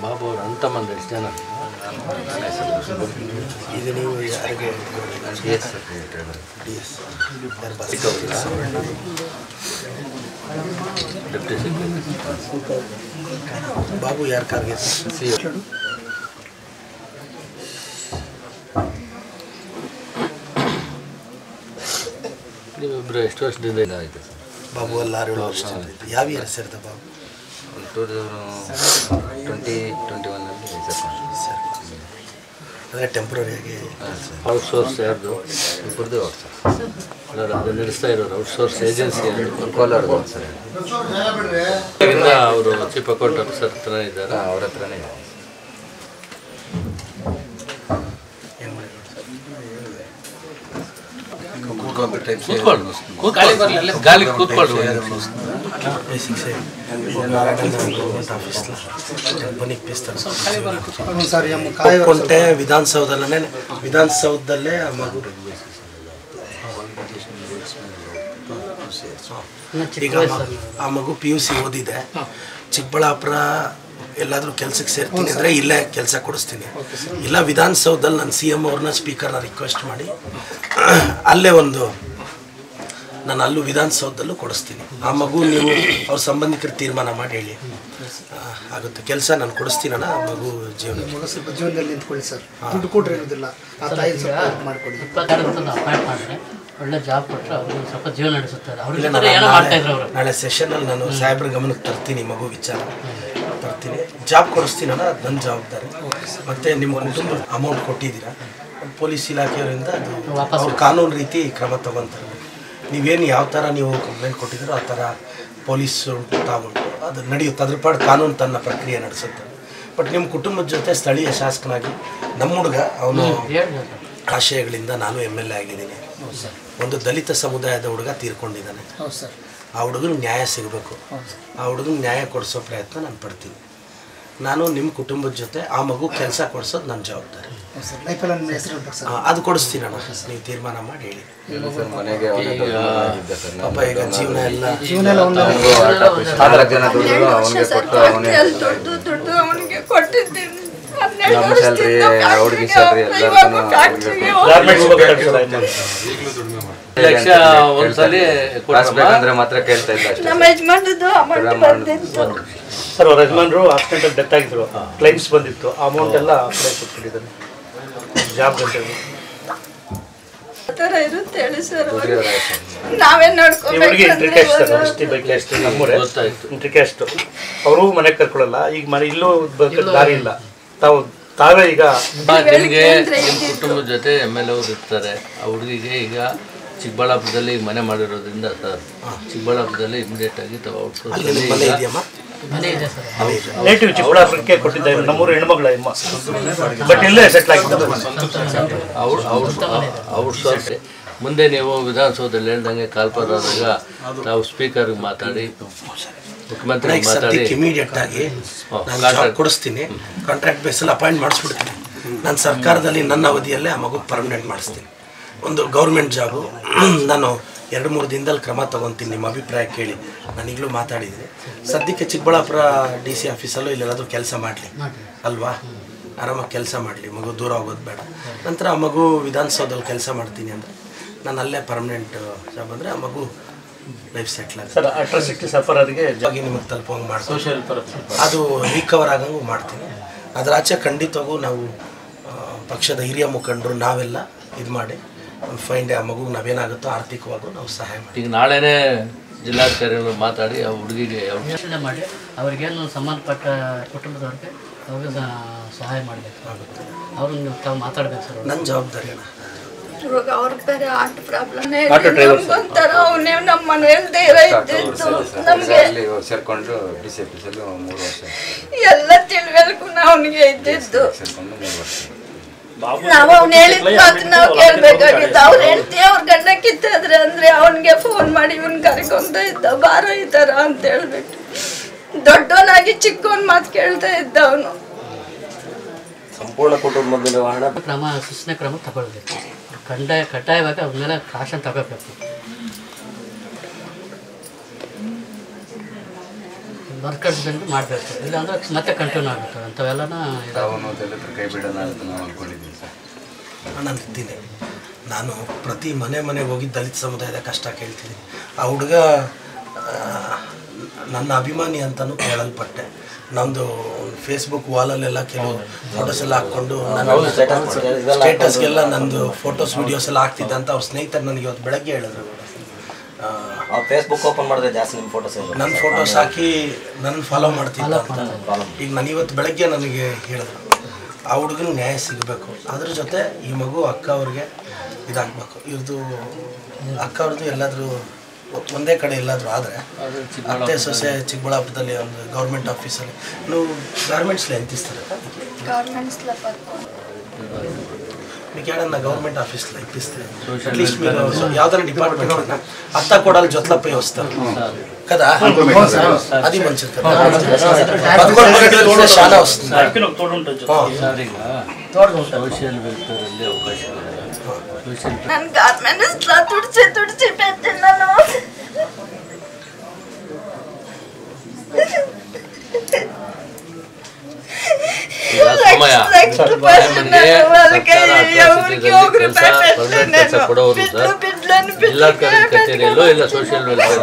ಬಾಬು ಅವ್ರು ಅಂತ ಮಂದಿ ಎಷ್ಟು ಜನ ಈಗ ನೀವು ಯಾರಿಗೆ ಡೆಪ್ಟಿ ಬಾಬು ಯಾರು ಕಾರ್ಗೆ ನೀವಿಬ್ಬರು ಎಷ್ಟು ವರ್ಷದಿಂದ ಇದಾಯಿತು ಸರ್? ಬಾಬು ಅಲ್ಲಿ 6-7 ವರ್ಷ ಯಾವ ಇಯರ್ ಸೇರಿದ ಬಾಬು? 2021 ಸರ್ ಅಂದರೆ ಟೆಂಪ್ರರಿಯಾಗಿ ಔಟ್ಸೋರ್ಸ್ ಯಾರ್ದು? ಇಬ್ಬರದ್ದು ಅಲ್ಲ ಅದು ನಡೆಸ್ತಾ ಇರೋರು ಔಟ್ಸೋರ್ಸ್ ಏಜೆನ್ಸಿ ಕೋಲಾರದು ಸರ್. ಇದರಿಂದ ಅವರು ಚೀಫ್ ಅಕೌಂಟ್ ಆಫೀಸರ್ ಹತ್ರ ಇದ್ದಾರೆ, ಅವ್ರ ಹತ್ರನೇ ಗಾಳಿ ಕೂತ್ಕೊಳ್ಳಿ. ಕೊಂಟೆ ವಿಧಾನಸೌಧದಲ್ಲೇ ಮಗು ಈಗ ಆ ಮಗು PUC ಓದಿದೆ. ಚಿಕ್ಕಬಳ್ಳಾಪುರ ಎಲ್ಲಾದರೂ ಕೆಲಸಕ್ಕೆ ಸೇರ್ತೀನಿ ಅಂದರೆ ಇಲ್ಲೇ ಕೆಲಸ ಕೊಡಿಸ್ತೀನಿ, ಇಲ್ಲ ವಿಧಾನಸೌಧದಲ್ಲಿ ನಾನು CM ಅವ್ರನ್ನ ಸ್ಪೀಕರ್ನ ರಿಕ್ವೆಸ್ಟ್ ಮಾಡಿ ಅಲ್ಲೇ ನಾನು ಅಲ್ಲೂ ವಿಧಾನಸೌಧದಲ್ಲೂ ಕೊಡಿಸ್ತೀನಿ. ಆ ಮಗು ನೀವು ಅವ್ರ ಸಂಬಂಧಿಕರು ತೀರ್ಮಾನ ಮಾಡಿ ಹೇಳಿ ಆಗುತ್ತೆ. ಕೆಲಸ ನಾನು ಕೊಡಿಸ್ತೀನಣ್ಣ. ಆ ಮಗು ಸ್ವಲ್ಪ ಜೀವನದಲ್ಲಿ ನಿಂತ್ಕೊಳ್ಳಿ ಸರ್, ದುಡ್ಡು ಕೊಟ್ಟರೆ ಇರೋದಿಲ್ಲ, ಆ ತಾಯಿ ಮಾಡ್ಕೊಳ್ಳಿ. 26 ಅಪಾಯಿಂಟ್ ಮಾಡಿದ್ರೆ ಒಳ್ಳೆ ಜಾಬ್ ಕೊಟ್ಟರೆ ಅವರು ಸ್ವಲ್ಪ ಜೀವನ ನಡೆಸುತ್ತಾರೆ. ನಾಳೆ ಸೆಷನಲ್ಲಿ ನಾನು ಸಾಹೇಬ್ರ ಗಮನಕ್ಕೆ ತರ್ತೀನಿ, ಮಗು ವಿಚಾರ ತರ್ತೀನಿ, ಜಾಬ್ ಕೊಡಿಸ್ತೀನಣ್ಣ. ಅದು ನನ್ನ ಜವಾಬ್ದಾರಿ. ಮತ್ತು ನಿಮ್ಮ ಕುಟುಂಬ ಅಮೌಂಟ್ ಕೊಟ್ಟಿದ್ದೀರಾ, ಪೊಲೀಸ್ ಇಲಾಖೆಯವರಿಂದ ಅದು ಅವ್ರು ಕಾನೂನು ರೀತಿ ಕ್ರಮ ತಗೊತಾರೆ. ನೀವೇನು ಯಾವ ಥರ ನೀವು ಕಂಪ್ಲೇಂಟ್ ಕೊಟ್ಟಿದ್ದೀರೋ ಆ ಥರ ಪೊಲೀಸು ತಗೊಂಡು ಅದು ನಡೆಯುತ್ತೆ. ಅದ್ರ ಪಾಡು ಕಾನೂನು ತನ್ನ ಪ್ರಕ್ರಿಯೆ ನಡೆಸುತ್ತೆ. ಬಟ್ ನಿಮ್ಮ ಕುಟುಂಬದ ಜೊತೆ ಸ್ಥಳೀಯ ಶಾಸಕನಾಗಿ ನಮ್ಮ ಹುಡುಗ ಅವನು ಆಶಯಗಳಿಂದ ನಾನು MLA ಆಗಿದ್ದೀನಿ. ಒಂದು ದಲಿತ ಸಮುದಾಯದ ಹುಡುಗ ತೀರ್ಕೊಂಡಿದ್ದಾನೆ. ಆ ಹುಡುಗನಿಗೆ ನ್ಯಾಯ ಸಿಗಬೇಕು. ಆ ಹುಡುಗನಿಗೆ ನ್ಯಾಯ ಕೊಡಿಸೋ ಪ್ರಯತ್ನ ನಾನು ಪಡ್ತೀನಿ. ನಾನು ನಿಮ್ಮ ಕುಟುಂಬದ ಜೊತೆ ಆ ಮಗು ಕೆಲಸ ಕೊಡಿಸೋದು ನನ್ನ ಜವಾಬ್ದಾರಿ. ಅದು ಕೊಡಿಸ್ತೀನಣ್ಣ, ನೀವು ತೀರ್ಮಾನ ಮಾಡಿ ಹೇಳಿ. ಪಾಪ ಈಗ ಜೀವನ ಎಲ್ಲ ಮಾತ್ರ ಕೇಳ್ತಾ ಇದ್ದ. ಸರ್ ಅವ್ರ ಯಜಮಾನರು ಆಕ್ಸಿಡೆಂಟಲ್ಲಿ ಡೆತ್ ಆಗಿದ್ರು, ಕ್ಲೈಮ್ಸ್ ಬಂದಿತ್ತು, ಅಮೌಂಟ್ ಎಲ್ಲ ಕಡೆ ಕೊಟ್ಬಿಟ್ಟಿದ್ದಾರೆ. ಜಾಬ್ ಗಂಟೆ ಅವರು ಮನೆಗೆ ಕರ್ಕೊಳ್ಳಲ್ಲ. ಈಗ ಮನೆ ಇಲ್ಲೂ ದಾರಿ ಇಲ್ಲ, ತಾವೇ ಈಗ ನಿಮಗೆ ನಿಮ್ಮ ಕುಟುಂಬದ ಜೊತೆ MLA ಅವರು ಇರ್ತಾರೆ. ಆ ಹುಡುಗಿಗೆ ಈಗ ಚಿಕ್ಕಬಳ್ಳಾಪುರದಲ್ಲಿ ಮನೆ ಮಾಡಿರೋದ್ರಿಂದ ಸರ್ ಚಿಕ್ಕಬಳ್ಳಾಪುರದಲ್ಲಿ ಇಮಿಡಿಯೇಟ್ ಆಗಿ ತಾವು ಔಟ್ಸೋರ್ಸಲ್ಲಿ ನೇಟಿವ್ ಚಿಕ್ಕಬಳ್ಳಾಪುರಕ್ಕೆ ಕೊಟ್ಟಿದ್ದಾರೆ. ನಮ್ಮೂರು ಹೆಣ್ಮಗಳ ಬಟ್ ಇಲ್ಲೇ ಸೆಟ್ಲ್ ಆಗಿದ್ದಾರೆ. ಔಟ್ಸೋರ್ಸ್ ಮುಂದೆ ನೀವು ವಿಧಾನಸೌಧದಲ್ಲಿ ಹೇಳ್ದಂಗೆ ಕಾಲ್ಪರಾದಾಗ ನಾವು ಸ್ಪೀಕರ್ಗೆ ಮಾತಾಡಿ ಮುಖ್ಯಮಂತ್ರಿ ಮಾತಾಡಿ ಇಮಿಡಿಯೇಟ್ ಆಗಿ ನಾನು ಕೊಡಿಸ್ತೀನಿ. ಕಾಂಟ್ರಾಕ್ಟ್ ಬೇಸಲ್ಲಿ ಅಪಾಯಿಂಟ್ ಮಾಡಿಸ್ಬಿಡ್ತೀನಿ. ನಾನು ಸರ್ಕಾರದಲ್ಲಿ ನನ್ನ ಅವಧಿಯಲ್ಲೇ ಆ ಮಗು ಪರ್ಮನೆಂಟ್ ಮಾಡಿಸ್ತೀನಿ. ಒಂದು ಗೌರ್ಮೆಂಟ್ ಜಾಬು ನಾನು 2-3 ದಿನದಲ್ಲಿ ಕ್ರಮ ತೊಗೊತೀನಿ. ನಿಮ್ಮ ಅಭಿಪ್ರಾಯ ಕೇಳಿ ನಾನು ಈಗಲೂ ಮಾತಾಡಿದ್ದೀನಿ. ಸದ್ಯಕ್ಕೆ ಚಿಕ್ಕಬಳ್ಳಾಪುರ DC ಆಫೀಸಲ್ಲೂ ಇಲ್ಲೆಲ್ಲಾದರೂ ಕೆಲಸ ಮಾಡಲಿ ಅಲ್ವಾ, ಆರಾಮಾಗಿ ಕೆಲಸ ಮಾಡಲಿ, ಮಗು ದೂರ ಹೋಗೋದು ಬೇಡ. ನಂತರ ಆ ಮಗು ವಿಧಾನಸೌಧದಲ್ಲಿ ಕೆಲಸ ಮಾಡ್ತೀನಿ ಅಂದರೆ ನಾನು ಅಲ್ಲೇ ಪರ್ಮನೆಂಟ್ ಜಾಬ್ ಅಂದರೆ ಆ ಮಗು ಲೈಫ್ ಸೆಟ್ಲ್ ಆಗುತ್ತೆ. ಸರ್ ಅಟ್ರಾಸಿಟಿ ಸಫರರಿಗೆ ಜಾಗಿ ನಿಮಗೆ ತಲುಪೋಂಗೆ ಮಾಡ್ತೀನಿ, ಅದು ರಿಕವರ್ ಆಗಂಗೂ ಮಾಡ್ತೀನಿ. ಅದರ ಆಚೆ ಖಂಡಿತವಾಗೂ ನಾವು ಪಕ್ಷದ ಹಿರಿಯ ಮುಖಂಡರು ನಾವೆಲ್ಲ ಇದು ಮಾಡಿ ಫೈಂಡ್ ಆ ಮಗು ನಾವೇನಾಗುತ್ತೋ ಆರ್ಥಿಕವಾಗೂ ನಾವು ಸಹಾಯ ಮಾಡಿ. ಈಗ ನಾಳೆನೇ ಜಿಲ್ಲಾಧಿಕಾರಿಗಳು ಮಾತಾಡಿ ಆ ಹುಡುಗಿಗೆ ಮಾಡಿ ಅವ್ರಿಗೇನು ಸಂಬಂಧಪಟ್ಟ ಕುಟುಂಬದವ್ರಿಗೆ ಅವ್ರಿಗೆ ಸಹಾಯ ಮಾಡಬೇಕು. ಅವ್ರನ್ನ ತಾವು ಮಾತಾಡ್ಬೇಕು ಸರ್. ನನ್ನ ಜವಾಬ್ದಾರಿ ಅಣ್ಣ. ಇವಾಗ ಅವ್ರಿಗೆ ಬೇರೆ ಆರ್ಟ್ ಪ್ರಾಬ್ಲಮ್ ಒಂಥರ ಅವನೇ ನಮ್ಮ ಮನೆಯಲ್ಲಿ ಧೈರ್ಯ ಇದ್ದಿದ್ದು ನಮ್ಗೆ ಸೇರ್ಕೊಂಡು DCPC 3 ವರ್ಷ ಎಲ್ಲ ತಿಳುವಳಿಕೆ ಅವನಿಗೆ ಇದ್ದಿದ್ದು ಸೇರ್ಕೊಂಡು 3 ವರ್ಷ ನಾವು ಅವ್ನು ಹೇಳಿದ ಮಾತು ನಾವು ಕೇಳ್ಬೇಕಾಗಿತ್ತು ಅವ್ರ ಹೆಂಡತಿ ಅವ್ರ ಗಂಡ ಕಿತ್ತಿದ್ರೆ ಅಂದ್ರೆ ಅವನಿಗೆ ಫೋನ್ ಮಾಡಿ ಇವನ್ ಕರ್ಕೊಂತ ಇದ್ದ ಬಾರ ಈ ತರ ಅಂತ ಹೇಳ್ಬಿಟ್ಟು ದೊಡ್ಡವನಾಗಿ ಚಿಕ್ಕವನ್ ಮಾತು ಕೇಳ್ತಾ ಇದ್ದ ಅವನು ಸಂಪೂರ್ಣ ಕುಟುಂಬ ನಿರ್ವಹಣೆ ಕ್ರಮ ಶಿಸ್ತಿನ ಕ್ರಮ ತಗೊಳ್ಬೇಕು ಕಡ್ಡಾಯವಾಗಿ ಅವ್ರ ಮೇಲೆ ಕಾಶನ್ ತಗೋಬೇಕು ವರ್ಕರ್ಸ್ ಬಂದು ಮಾಡಬೇಕು ಇಲ್ಲಾಂದ್ರೆ ಮತ್ತೆ ಕಂಟಿನ್ಯೂ ಆಗುತ್ತೆ ಅಂಥವೆಲ್ಲನ ಕೈ ಬಿಡೋಣ ಅಂತ ನಾವು ಅಂದ್ಕೊಂಡಿದ್ದೀವಿ ಸರ್. ನಾನು ಇದ್ದೀನಿ. ನಾನು ಪ್ರತಿ ಮನೆಗೆ ಹೋಗಿ ದಲಿತ ಸಮುದಾಯದ ಕಷ್ಟ ಕೇಳ್ತಿದ್ದೀನಿ. ಆ ಹುಡುಗ ನನ್ನ ಅಭಿಮಾನಿ ಅಂತಲೂ ಕೇಳಲ್ಪಟ್ಟೆ. ನಮ್ಮದು ಫೇಸ್ಬುಕ್ ವಾಲಲ್ಲೆಲ್ಲ ಕೆಲವು ಫೋಟೋಸ್ ಎಲ್ಲ ಹಾಕ್ಕೊಂಡು ಸ್ಟೇಟಸ್ಗೆಲ್ಲ ನಂದು ಫೋಟೋಸ್ ವೀಡಿಯೋಸ್ ಎಲ್ಲ ಹಾಕ್ತಿದ್ದೆ ಅಂತ ಅವ್ರ ಸ್ನೇಹಿತರು ನನಗೆ ಇವತ್ತು ಬೆಳಗ್ಗೆ ಹೇಳಿದ್ರು. ಫೇಸ್ಬುಕ್ ಓಪನ್ ಮಾಡಿದ್ರೆ ಜಾಸ್ತಿ ನಿಮ್ಮ ಫೋಟೋಸ್ ನನ್ನ ಫೋಟೋಸ್ ಹಾಕಿ ನನ್ನ ಫಾಲೋ ಮಾಡ್ತಿದ್ದ ಅಂತ. ಈಗ ನಾನು ಇವತ್ತು ಬೆಳಗ್ಗೆ ನನಗೆ ಹೇಳಿದ್ರು ಆ ಹುಡುಗನಿಗೆ ನ್ಯಾಯ ಸಿಗಬೇಕು. ಅದ್ರ ಜೊತೆ ಈ ಮಗು ಅಕ್ಕ ಅವ್ರಿಗೆ ಇದಾಗಬೇಕು. ಇವ್ರದ್ದು ಅಕ್ಕ ಅವ್ರದ್ದು ಎಲ್ಲಾದರೂ ಒಂದೇ ಕಡೆ ಎಲ್ಲಾದರೂ ಆದರೆ ಅತ್ತೆ ಸೊಸೆ ಚಿಕ್ಕಬಳ್ಳಾಪುರದಲ್ಲಿ ಒಂದು ಗೌರ್ಮೆಂಟ್ ಆಫೀಸಲ್ಲಿ ನೀವು ಗಾರ್ಮೆಂಟ್ಸ್ಲಿ ಎಂತಿಸ್ತಾರೆ మీకు ఏడన్నా గవర్నమెంట్ ఆఫీస్లో ఇప్పిస్తే అట్లీస్ట్ మీరు యావదైనా డిపార్ట్మెంట్ అత్త కోడలు జొత్ల పోయి వస్తారు కదా, అది మంచిది కదా. 11 చాలా వస్తుంది. సోషల్ వెల్ఫేర్ అవకాశం ನಾನು ಗಾರ್ಮೆಂಟ್ಸ್ ತುಡಿಸಿ పెట్టినాను. ಕೊಡೋರು ಸರ್ ಜಿಲ್ಲಾ ಕಚೇರಿಯಲ್ಲೋ ಇಲ್ಲ ಸೋಷಿಯಲ್ ವೆಲ್ಫೇರ್